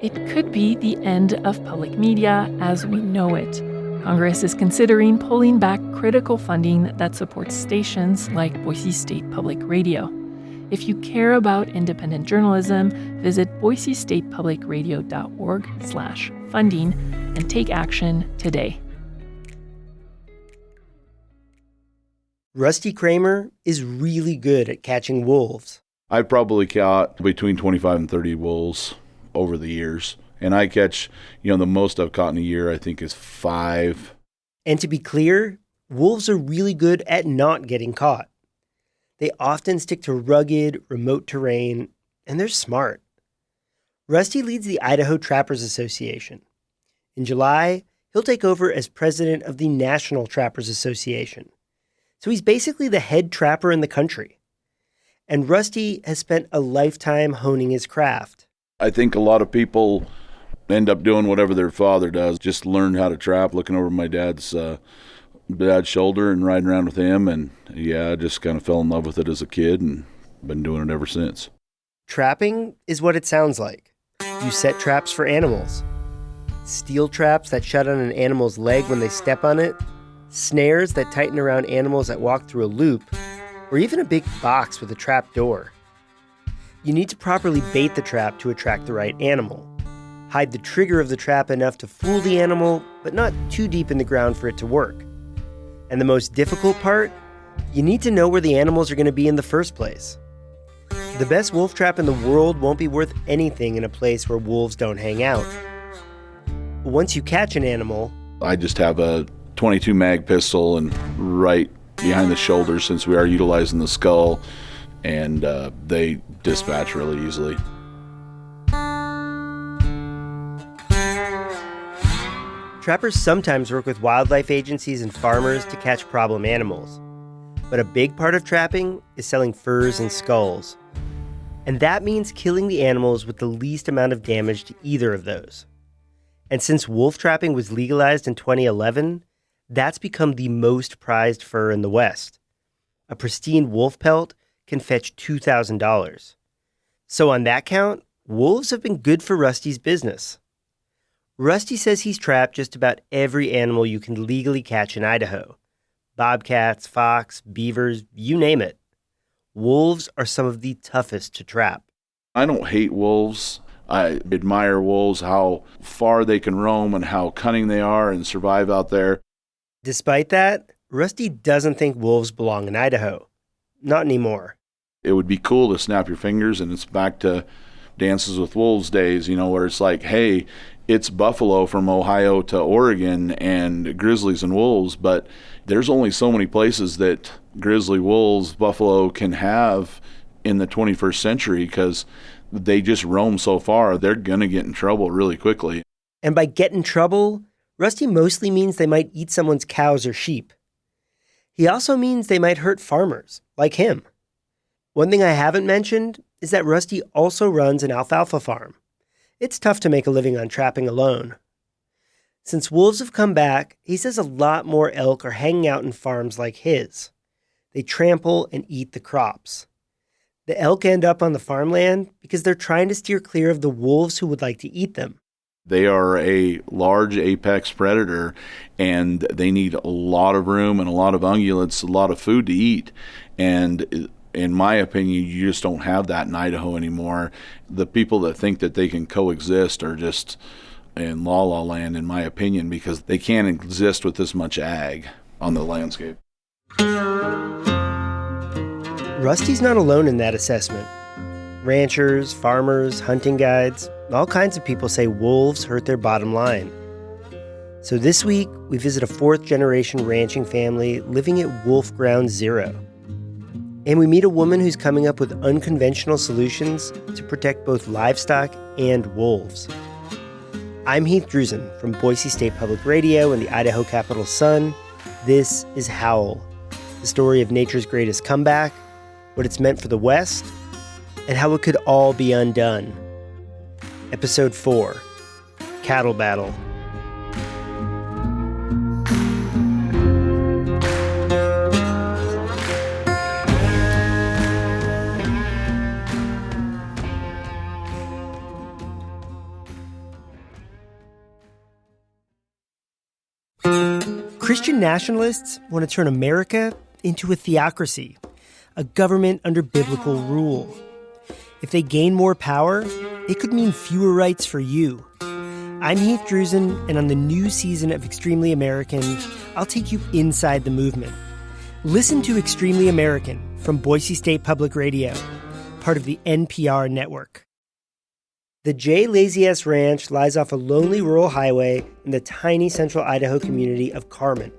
it could be the end of public media as we know it. Congress is considering pulling back critical funding that supports stations like Boise State Public Radio. If you care about independent journalism, visit boisestatepublicradio.org/funding and take action today. Rusty Kramer is really good at catching wolves. I've probably caught between 25 and 30 wolves over the years. And I catch, the most I've caught in a year, I think, is 5. And to be clear, wolves are really good at not getting caught. They often stick to rugged, remote terrain, and they're smart. Rusty leads the Idaho Trappers Association. In July, he'll take over as president of the National Trappers Association. So he's basically the head trapper in the country. And Rusty has spent a lifetime honing his craft. I think a lot of people end up doing whatever their father does. Just learned how to trap, looking over my dad's shoulder and riding around with him. And I just kind of fell in love with it as a kid and been doing it ever since. Trapping is what it sounds like. You set traps for animals. Steel traps that shut on an animal's leg when they step on it, snares that tighten around animals that walk through a loop, or even a big box with a trap door. You need to properly bait the trap to attract the right animal. Hide the trigger of the trap enough to fool the animal, but not too deep in the ground for it to work. And the most difficult part? You need to know where the animals are going to be in the first place. The best wolf trap in the world won't be worth anything in a place where wolves don't hang out. Once you catch an animal, I just have a 22 mag pistol and right behind the shoulder, since we are utilizing the skull, and they dispatch really easily. Trappers sometimes work with wildlife agencies and farmers to catch problem animals. But a big part of trapping is selling furs and skulls. And that means killing the animals with the least amount of damage to either of those. And since wolf trapping was legalized in 2011, that's become the most prized fur in the West. A pristine wolf pelt can fetch $2,000. So on that count, wolves have been good for Rusty's business. Rusty says he's trapped just about every animal you can legally catch in Idaho. Bobcats, fox, beavers, you name it. Wolves are some of the toughest to trap. I don't hate wolves. I admire wolves, how far they can roam and how cunning they are and survive out there. Despite that, Rusty doesn't think wolves belong in Idaho. Not anymore. It would be cool to snap your fingers and it's back to Dances with Wolves days, where it's like, hey, it's buffalo from Ohio to Oregon and grizzlies and wolves, but there's only so many places that grizzly, wolves, buffalo can have in the 21st century because they just roam so far. They're going to get in trouble really quickly. And by get in trouble, Rusty mostly means they might eat someone's cows or sheep. He also means they might hurt farmers, like him. One thing I haven't mentioned is that Rusty also runs an alfalfa farm. It's tough to make a living on trapping alone. Since wolves have come back, he says a lot more elk are hanging out in farms like his. They trample and eat the crops. The elk end up on the farmland because they're trying to steer clear of the wolves who would like to eat them. They are a large apex predator, and they need a lot of room and a lot of ungulates, a lot of food to eat. And in my opinion, you just don't have that in Idaho anymore. The people that think that they can coexist are just in la-la land, in my opinion, because they can't exist with this much ag on the landscape. Rusty's not alone in that assessment. Ranchers, farmers, hunting guides, all kinds of people say wolves hurt their bottom line. So this week, we visit a fourth-generation ranching family living at Wolf Ground Zero. And we meet a woman who's coming up with unconventional solutions to protect both livestock and wolves. I'm Heath Drusen from Boise State Public Radio and the Idaho Capital Sun. This is Howl, the story of nature's greatest comeback, what it's meant for the West, and how it could all be undone. Episode 4, Cattle Battle. Christian nationalists want to turn America into a theocracy, a government under biblical rule. If they gain more power, it could mean fewer rights for you. I'm Heath Drusen, and on the new season of Extremely American, I'll take you inside the movement. Listen to Extremely American from Boise State Public Radio, part of the NPR network. The J. Lazy S Ranch lies off a lonely rural highway in the tiny central Idaho community of Carmen.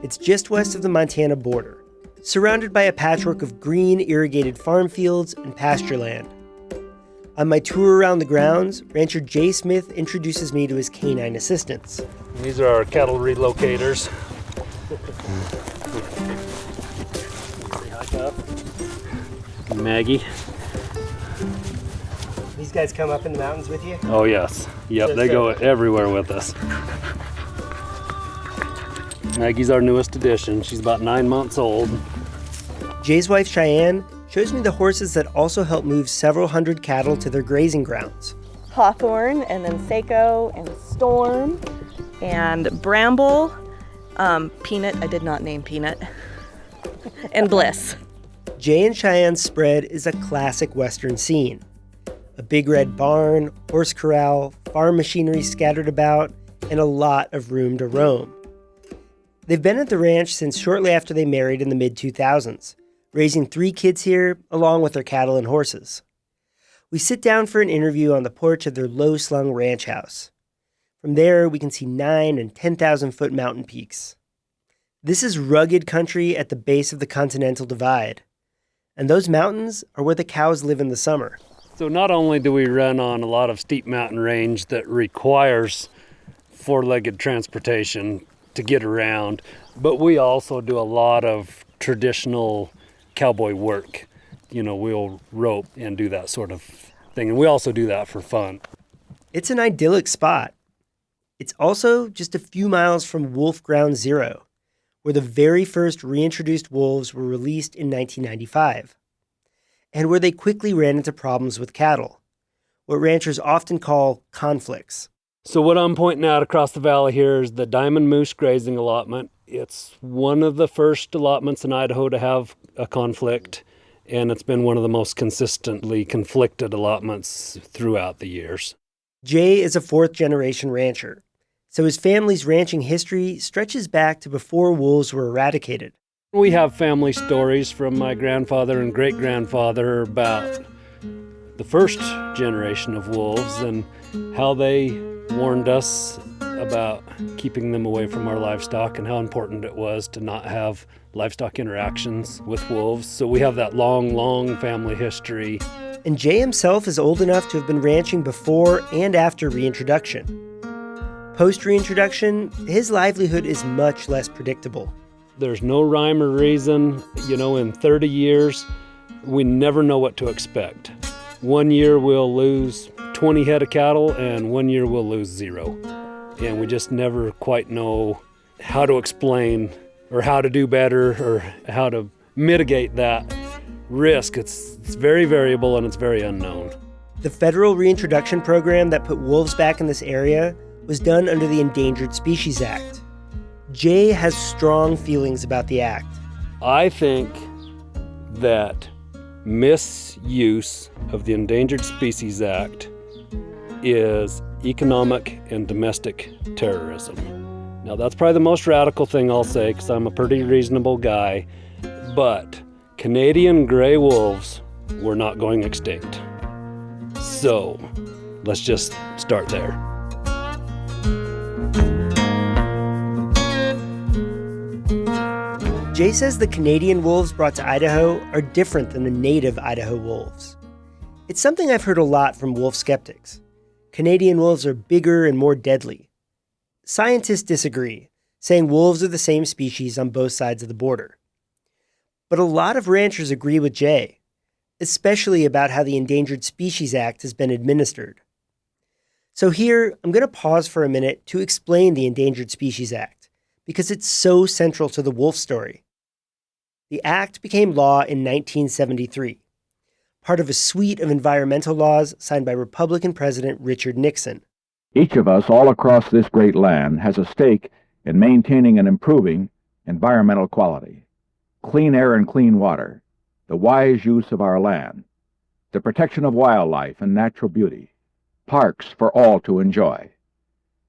It's just west of the Montana border, surrounded by a patchwork of green, irrigated farm fields and pasture land. On my tour around the grounds, rancher Jay Smith introduces me to his canine assistants. These are our cattle relocators. Hike up. Maggie. These guys come up in the mountains with you? Oh yes. Yep, they go everywhere with us. Maggie's our newest addition. She's about 9 months old. Jay's wife Cheyenne shows me the horses that also help move several hundred cattle to their grazing grounds. Hawthorne, and then Seiko, and Storm, and Bramble, Peanut, I did not name Peanut, and Bliss. Jay and Cheyenne's spread is a classic Western scene. A big red barn, horse corral, farm machinery scattered about, and a lot of room to roam. They've been at the ranch since shortly after they married in the mid-2000s, raising 3 kids here along with their cattle and horses. We sit down for an interview on the porch of their low-slung ranch house. From there, we can see 9 and 10,000-foot mountain peaks. This is rugged country at the base of the Continental Divide, and those mountains are where the cows live in the summer. So not only do we run on a lot of steep mountain range that requires 4-legged transportation to get around, but we also do a lot of traditional cowboy work. You know, we'll rope and do that sort of thing, and we also do that for fun. It's an idyllic spot. It's also just a few miles from Wolf Ground Zero, where the very first reintroduced wolves were released in 1995, and where they quickly ran into problems with cattle, what ranchers often call conflicts. So what I'm pointing out across the valley here is the Diamond Moose grazing allotment. It's one of the first allotments in Idaho to have a conflict, and it's been one of the most consistently conflicted allotments throughout the years. Jay is a 4th-generation rancher, so his family's ranching history stretches back to before wolves were eradicated. We have family stories from my grandfather and great-grandfather about the first generation of wolves and how they warned us about keeping them away from our livestock and how important it was to not have livestock interactions with wolves. So we have that long family history. And Jay himself is old enough to have been ranching before and after reintroduction. Post-reintroduction, his livelihood is much less predictable. There's no rhyme or reason. You know, in 30 years, we never know what to expect. One year we'll lose 20 head of cattle, and one year we'll lose 0. And we just never quite know how to explain or how to do better or how to mitigate that risk. It's very variable and it's very unknown. The federal reintroduction program that put wolves back in this area was done under the Endangered Species Act. Jay has strong feelings about the act. I think that misuse of the Endangered Species Act is economic and domestic terrorism. Now, that's probably the most radical thing I'll say because I'm a pretty reasonable guy, but Canadian gray wolves were not going extinct. So, let's just start there. Jay says the Canadian wolves brought to Idaho are different than the native Idaho wolves. It's something I've heard a lot from wolf skeptics. Canadian wolves are bigger and more deadly. Scientists disagree, saying wolves are the same species on both sides of the border. But a lot of ranchers agree with Jay, especially about how the Endangered Species Act has been administered. So here, I'm going to pause for a minute to explain the Endangered Species Act, because it's so central to the wolf story. The act became law in 1973, part of a suite of environmental laws signed by Republican President Richard Nixon. Each of us all across this great land has a stake in maintaining and improving environmental quality, clean air and clean water, the wise use of our land, the protection of wildlife and natural beauty, parks for all to enjoy.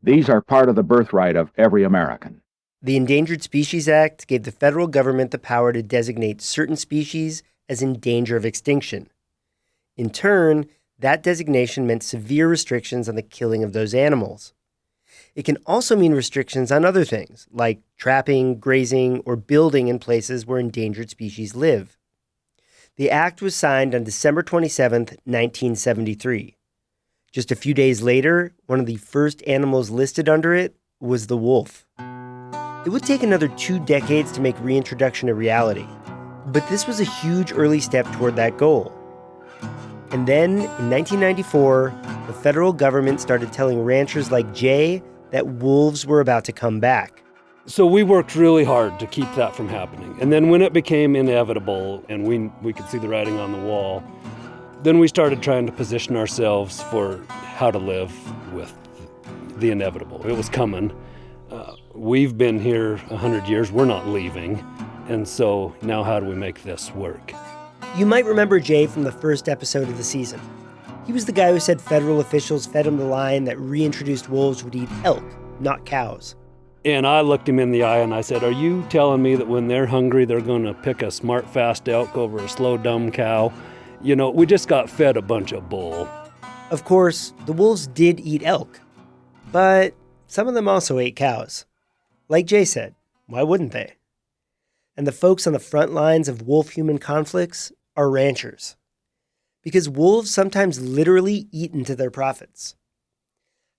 These are part of the birthright of every American. The Endangered Species Act gave the federal government the power to designate certain species as in danger of extinction. In turn, that designation meant severe restrictions on the killing of those animals. It can also mean restrictions on other things, like trapping, grazing, or building in places where endangered species live. The act was signed on December 27, 1973. Just a few days later, one of the first animals listed under it was the wolf. It would take another 2 decades to make reintroduction a reality, but this was a huge early step toward that goal. And then, in 1994, the federal government started telling ranchers like Jay that wolves were about to come back. So we worked really hard to keep that from happening. And then when it became inevitable and we could see the writing on the wall, then we started trying to position ourselves for how to live with the inevitable. It was coming. We've been here 100 years. We're not leaving. And so now how do we make this work? You might remember Jay from the first episode of the season. He was the guy who said federal officials fed him the line that reintroduced wolves would eat elk, not cows. And I looked him in the eye and I said, are you telling me that when they're hungry, they're going to pick a smart, fast elk over a slow, dumb cow? You know, we just got fed a bunch of bull. Of course, the wolves did eat elk, but some of them also ate cows. Like Jay said, why wouldn't they? And the folks on the front lines of wolf-human conflicts are ranchers. Because wolves sometimes literally eat into their profits.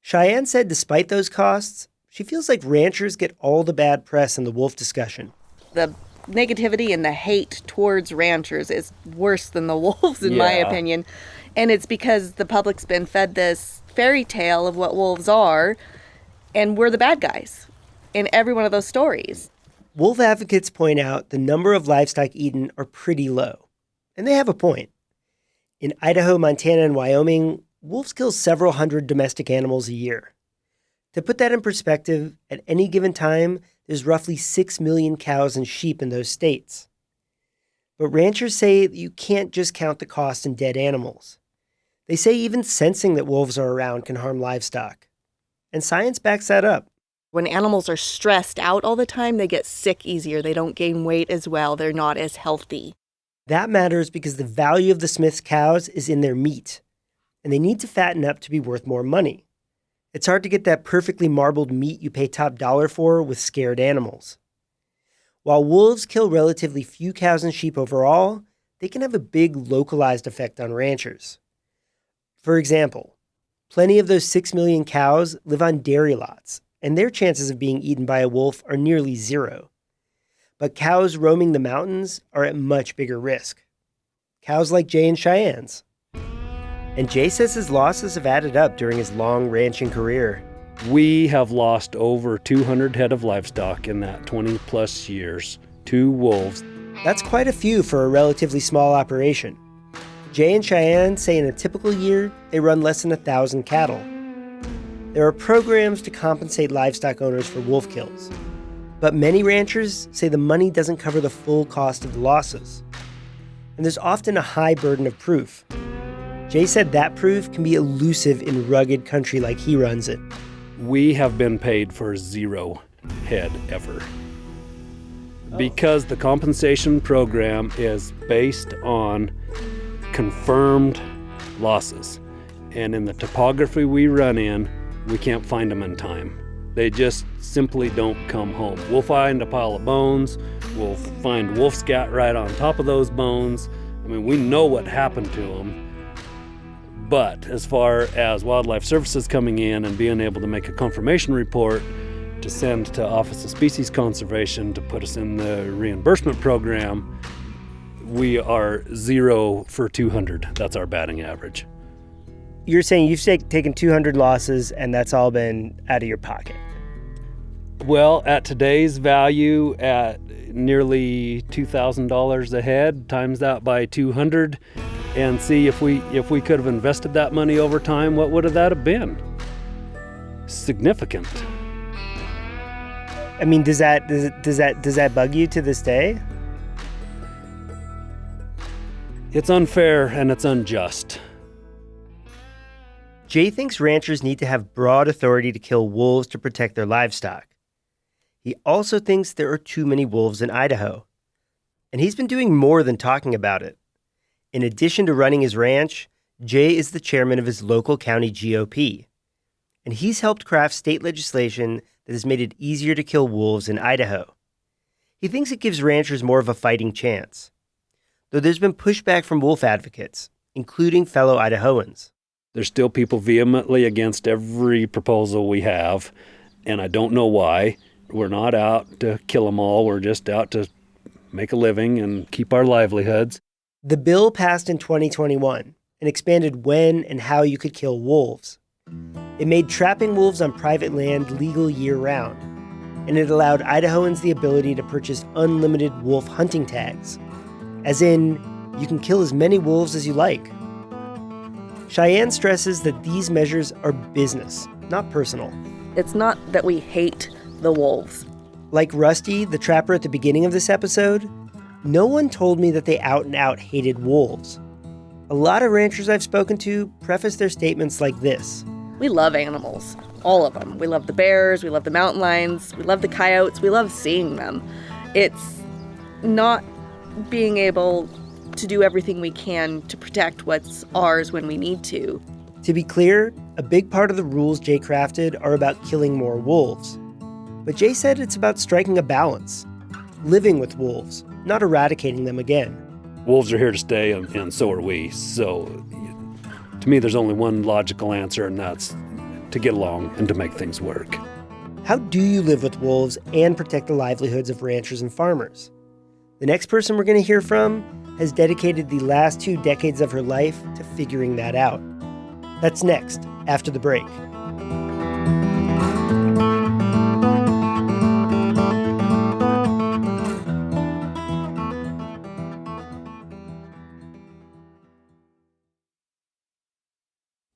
Cheyenne said despite those costs, she feels like ranchers get all the bad press in the wolf discussion. The negativity and the hate towards ranchers is worse than the wolves, in my opinion. And it's because the public's been fed this fairy tale of what wolves are, and we're the bad guys in every one of those stories. Wolf advocates point out the number of livestock eaten are pretty low. And they have a point. In Idaho, Montana, and Wyoming, wolves kill several hundred domestic animals a year. To put that in perspective, at any given time, there's roughly 6 million cows and sheep in those states. But ranchers say that you can't just count the cost in dead animals. They say even sensing that wolves are around can harm livestock. And science backs that up. When animals are stressed out all the time, they get sick easier. They don't gain weight as well. They're not as healthy. That matters because the value of the Smith's cows is in their meat, and they need to fatten up to be worth more money. It's hard to get that perfectly marbled meat you pay top dollar for with scared animals. While wolves kill relatively few cows and sheep overall, they can have a big localized effect on ranchers. For example, plenty of those 6 million cows live on dairy lots, and their chances of being eaten by a wolf are nearly zero. But cows roaming the mountains are at much bigger risk. Cows like Jay and Cheyenne's. And Jay says his losses have added up during his long ranching career. We have lost over 200 head of livestock in that 20 plus years to wolves. That's quite a few for a relatively small operation. Jay and Cheyenne say in a typical year, they run less than 1,000 cattle. There are programs to compensate livestock owners for wolf kills. But many ranchers say the money doesn't cover the full cost of the losses. And there's often a high burden of proof. Jay said that proof can be elusive in rugged country like he runs it. We have been paid for 0 head ever. Because the compensation program is based on confirmed losses. And in the topography we run in, we can't find them in time. They just simply don't come home. We'll find a pile of bones. We'll find wolf scat right on top of those bones. I mean, we know what happened to them. But as far as Wildlife Services coming in and being able to make a confirmation report to send to Office of Species Conservation to put us in the reimbursement program, we are 0 for 200. That's our batting average. You're saying you've taken 200 losses and that's all been out of your pocket? Well, at today's value, at nearly $2,000 a head, times that by 200, and see if we could have invested that money over time, what would that have been? Significant. I mean, does that bug you to this day? It's unfair and it's unjust. Jay thinks ranchers need to have broad authority to kill wolves to protect their livestock. He also thinks there are too many wolves in Idaho. And he's been doing more than talking about it. In addition to running his ranch, Jay is the chairman of his local county GOP. And he's helped craft state legislation that has made it easier to kill wolves in Idaho. He thinks it gives ranchers more of a fighting chance. Though there's been pushback from wolf advocates, including fellow Idahoans. There's still people vehemently against every proposal we have, and I don't know why. We're not out to kill them all. We're just out to make a living and keep our livelihoods. The bill passed in 2021 and expanded when and how you could kill wolves. It made trapping wolves on private land legal year-round, and it allowed Idahoans the ability to purchase unlimited wolf hunting tags, as in, you can kill as many wolves as you like. Cheyenne stresses that these measures are business, not personal. It's not that we hate the wolves. Like Rusty, the trapper at the beginning of this episode, no one told me that they out and out hated wolves. A lot of ranchers I've spoken to preface their statements like this. We love animals, all of them. We love the bears, we love the mountain lions, we love the coyotes, we love seeing them. It's not being able to do everything we can to protect what's ours when we need to. To be clear, a big part of the rules Jay crafted are about killing more wolves. But Jay said it's about striking a balance, living with wolves, not eradicating them again. Wolves are here to stay, and so are we. So, to me, there's only one logical answer, and that's to get along and to make things work. How do you live with wolves and protect the livelihoods of ranchers and farmers? The next person we're going to hear from has dedicated the last 2 decades of her life to figuring that out. That's next, after the break.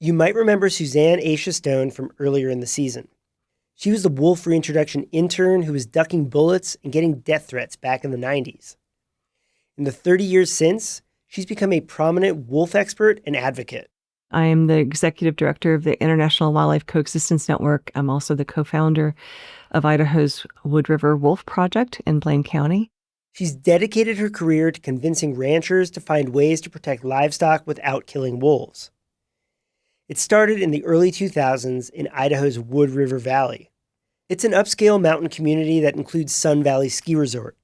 You might remember Suzanne Aisha Stone from earlier in the season. She was the wolf reintroduction intern who was ducking bullets and getting death threats back in the 90s. In the 30 years since, she's become a prominent wolf expert and advocate. I am the executive director of the International Wildlife Coexistence Network. I'm also the co-founder of Idaho's Wood River Wolf Project in Blaine County. She's dedicated her career to convincing ranchers to find ways to protect livestock without killing wolves. It started in the early 2000s in Idaho's Wood River Valley. It's an upscale mountain community that includes Sun Valley Ski Resort.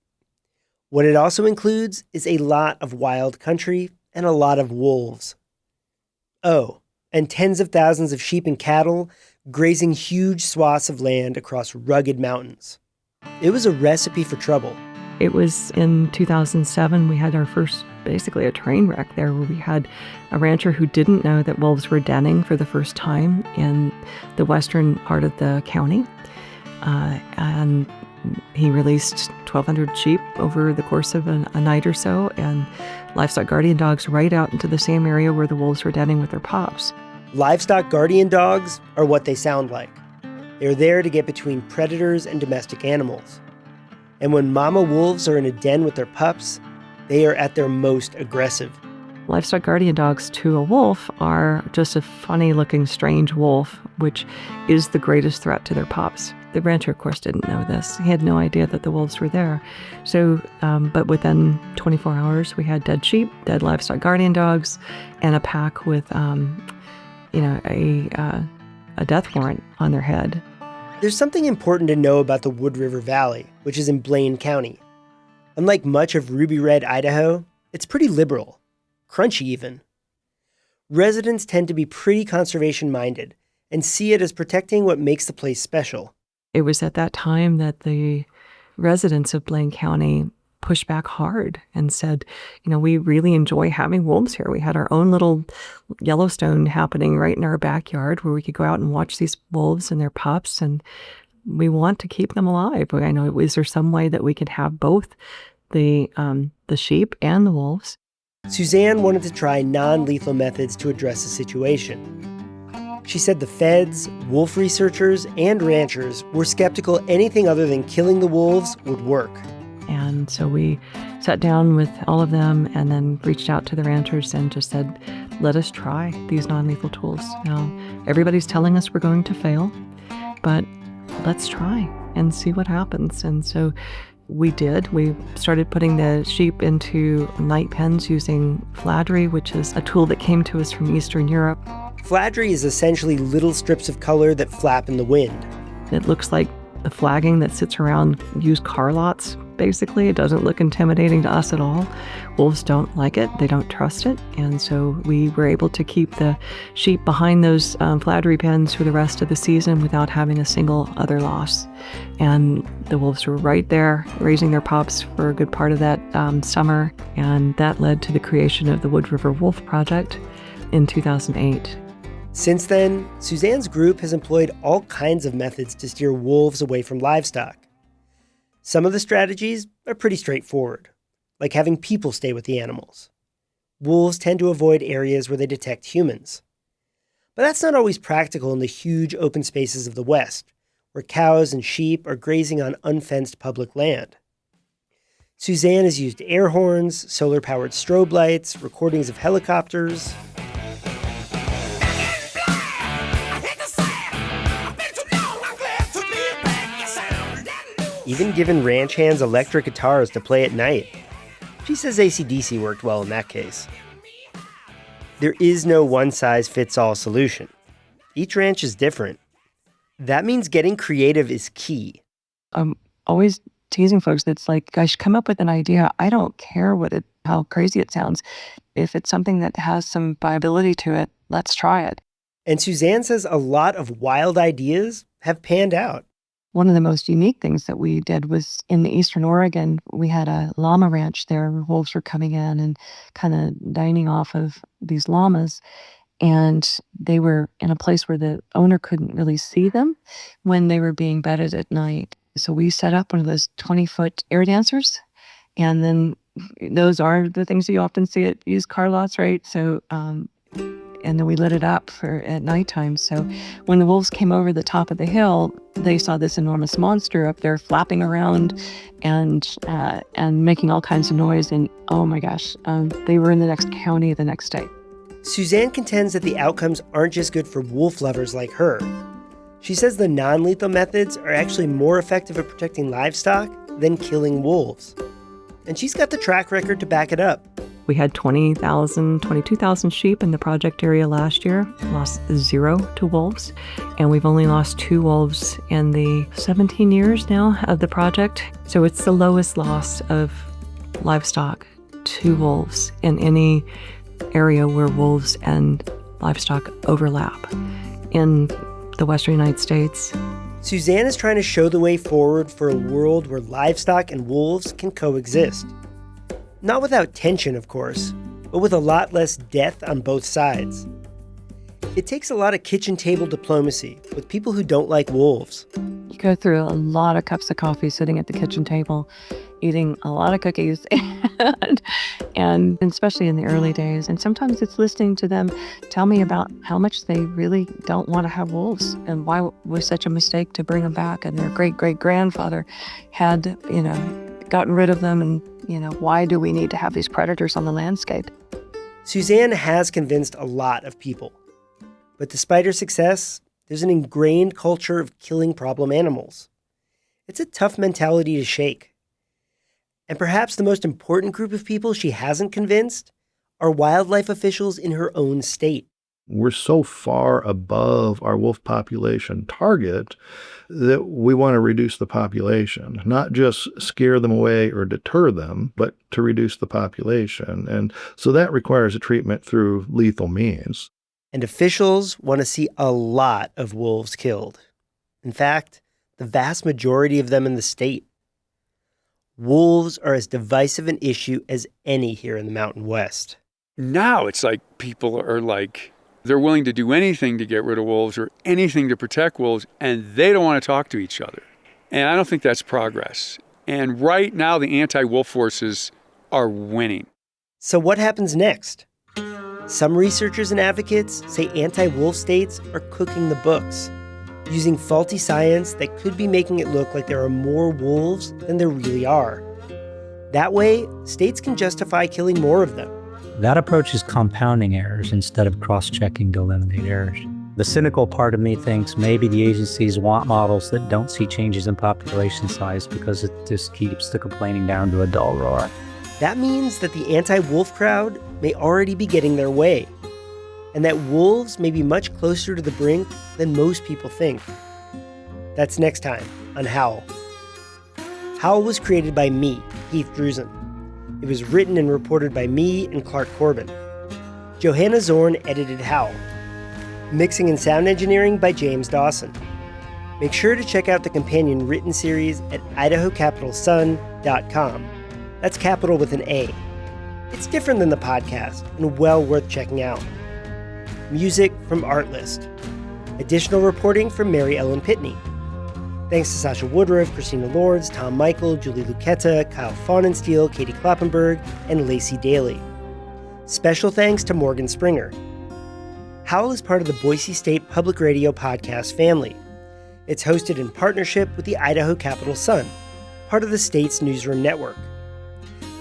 What it also includes is a lot of wild country and a lot of wolves. Oh, and tens of thousands of sheep and cattle grazing huge swaths of land across rugged mountains. It was a recipe for trouble. It was in 2007, we had our first, basically a train wreck there, where we had a rancher who didn't know that wolves were denning for the first time in the western part of the county. And he released 1,200 sheep over the course of a night or so, and livestock guardian dogs right out into the same area where the wolves were denning with their pups. Livestock guardian dogs are what they sound like. They're there to get between predators and domestic animals. And when mama wolves are in a den with their pups, they are at their most aggressive. Livestock guardian dogs to a wolf are just a funny-looking, strange wolf, which is the greatest threat to their pups. The rancher, of course, didn't know this. He had no idea that the wolves were there. So, but within 24 hours, we had dead sheep, dead livestock guardian dogs, and a pack with, a death warrant on their head. There's something important to know about the Wood River Valley, which is in Blaine County. Unlike much of Ruby Red, Idaho, it's pretty liberal, crunchy even. Residents tend to be pretty conservation-minded and see it as protecting what makes the place special. It was at that time that the residents of Blaine County pushed back hard and said, we really enjoy having wolves here. We had our own little Yellowstone happening right in our backyard where we could go out and watch these wolves and their pups, and we want to keep them alive. I know, is there some way that we could have both the sheep and the wolves? Suzanne wanted to try non-lethal methods to address the situation. She said the feds, wolf researchers, and ranchers were skeptical anything other than killing the wolves would work. And so we sat down with all of them and then reached out to the ranchers and just said, let us try these non-lethal tools. Now, everybody's telling us we're going to fail, but let's try and see what happens. And so we did. We started putting the sheep into night pens using fladry, which is a tool that came to us from Eastern Europe. Fladry is essentially little strips of color that flap in the wind. It looks like the flagging that sits around used car lots, basically. It doesn't look intimidating to us at all. Wolves don't like it. They don't trust it. And so we were able to keep the sheep behind those fladry pens for the rest of the season without having a single other loss. And the wolves were right there raising their pups for a good part of that summer. And that led to the creation of the Wood River Wolf Project in 2008. Since then, Suzanne's group has employed all kinds of methods to steer wolves away from livestock. Some of the strategies are pretty straightforward, like having people stay with the animals. Wolves tend to avoid areas where they detect humans. But that's not always practical in the huge open spaces of the West, where cows and sheep are grazing on unfenced public land. Suzanne has used air horns, solar-powered strobe lights, recordings of helicopters. Even given ranch hands electric guitars to play at night. She says AC/DC worked well in that case. There is no one-size-fits-all solution. Each ranch is different. That means getting creative is key. I'm always teasing folks that's like, guys, come up with an idea. I don't care how crazy it sounds. If it's something that has some viability to it, let's try it. And Suzanne says a lot of wild ideas have panned out. One of the most unique things that we did was in the Eastern Oregon, we had a llama ranch there. Wolves were coming in and kind of dining off of these llamas. And they were in a place where the owner couldn't really see them when they were being bedded at night. So we set up one of those 20-foot air dancers. And then those are the things that you often see at used car lots, right? So, and then we lit it up at nighttime. So when the wolves came over the top of the hill, they saw this enormous monster up there flapping around and making all kinds of noise. And oh my gosh, they were in the next county the next day. Suzanne contends that the outcomes aren't just good for wolf lovers like her. She says the non-lethal methods are actually more effective at protecting livestock than killing wolves. And she's got the track record to back it up. We had 22,000 sheep in the project area last year, lost 0 to wolves, and we've only lost 2 wolves in the 17 years now of the project. So it's the lowest loss of livestock to wolves in any area where wolves and livestock overlap in the Western United States. Suzanne is trying to show the way forward for a world where livestock and wolves can coexist. Not without tension, of course, but with a lot less death on both sides. It takes a lot of kitchen table diplomacy with people who don't like wolves. You go through a lot of cups of coffee sitting at the kitchen table, eating a lot of cookies, and especially in the early days. And sometimes it's listening to them tell me about how much they really don't want to have wolves and why it was such a mistake to bring them back. And their great-great-grandfather had, gotten rid of them. And, why do we need to have these predators on the landscape? Suzanne has convinced a lot of people. But despite her success, there's an ingrained culture of killing problem animals. It's a tough mentality to shake. And perhaps the most important group of people she hasn't convinced are wildlife officials in her own state. We're so far above our wolf population target that we want to reduce the population, not just scare them away or deter them, but to reduce the population. And so that requires a treatment through lethal means. And officials want to see a lot of wolves killed. In fact, the vast majority of them in the state. Wolves are as divisive an issue as any here in the Mountain West. Now it's like people are like, they're willing to do anything to get rid of wolves or anything to protect wolves, and they don't want to talk to each other. And I don't think that's progress. And right now, the anti-wolf forces are winning. So what happens next? Some researchers and advocates say anti-wolf states are cooking the books, using faulty science that could be making it look like there are more wolves than there really are. That way, states can justify killing more of them. That approach is compounding errors instead of cross-checking to eliminate errors. The cynical part of me thinks maybe the agencies want models that don't see changes in population size because it just keeps the complaining down to a dull roar. That means that the anti-wolf crowd may already be getting their way, and that wolves may be much closer to the brink than most people think. That's next time on Howl. Howl was created by me, Heath Drusen. It was written and reported by me and Clark Corbin. Johanna Zorn edited Howl. Mixing and sound engineering by James Dawson. Make sure to check out the companion written series at idahocapitalsun.com. That's capital with an A. It's different than the podcast and well worth checking out. Music from Artlist. Additional reporting from Mary Ellen Pitney. Thanks to Sasha Woodruff, Christina Lords, Tom Michael, Julie Lucchetta, Kyle Faunensteel, Katie Kloppenberg, and Lacey Daly. Special thanks to Morgan Springer. Howl is part of the Boise State Public Radio podcast family. It's hosted in partnership with the Idaho Capital Sun, part of the state's newsroom network.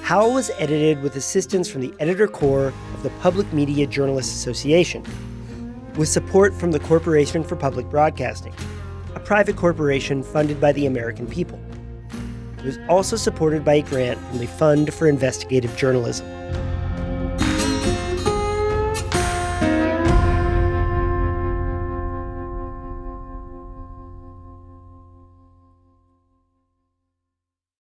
Howl was edited with assistance from the editor corps of the Public Media Journalists Association, with support from the Corporation for Public Broadcasting, a private corporation funded by the American people. It was also supported by a grant from the Fund for Investigative Journalism.